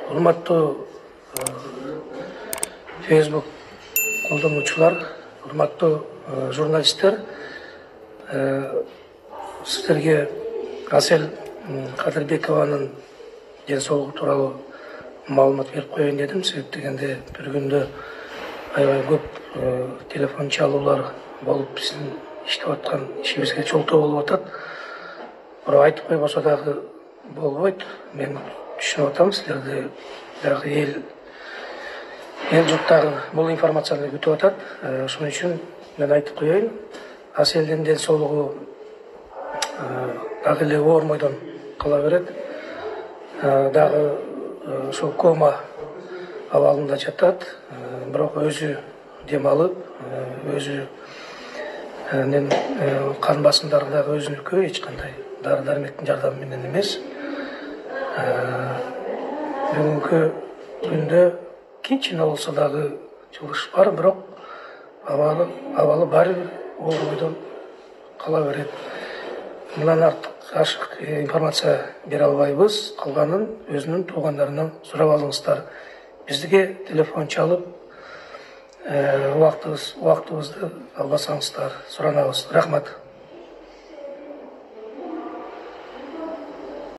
Урматтуу Facebook колдонуучулар, урматтуу журналисттер, сиздерге Асел Кадырбекованын ден соолугу тууралуу маалымат берип коеюн дедим. Себеп дегенде бир күндө аябай көп телефон чалуулар болуп, биздин иштеп аткан ишибизге чолтоо болуп атат. Бирок айтып койбосо дагы болбойт. Мен түшүнүп атам, силерди дагы эл журт дагы бул информацияны күтүп атат. Ошон үчүн мен айтып коеюн, Аселдин ден соолугу дагы эле оормойдон кала берет. Дагы ошол кома абалында жатат. Бирок өзү дем алып, өзүнүн кан басымдары дагы өзүнүкү, эч кандай дары дармектин жардамы менен эмес. Бүгүнкү күндө кичине болсо дагы жылыш бар, бирок абалы баары бир оормойдон кала берет. Мындан артык информация бере албайбыз. Калганын өзүнүн туугандарынан сурап алыңыздар. Бизге телефон чалып, убактыбызды албасаңыздар суранабыз. Рахмат.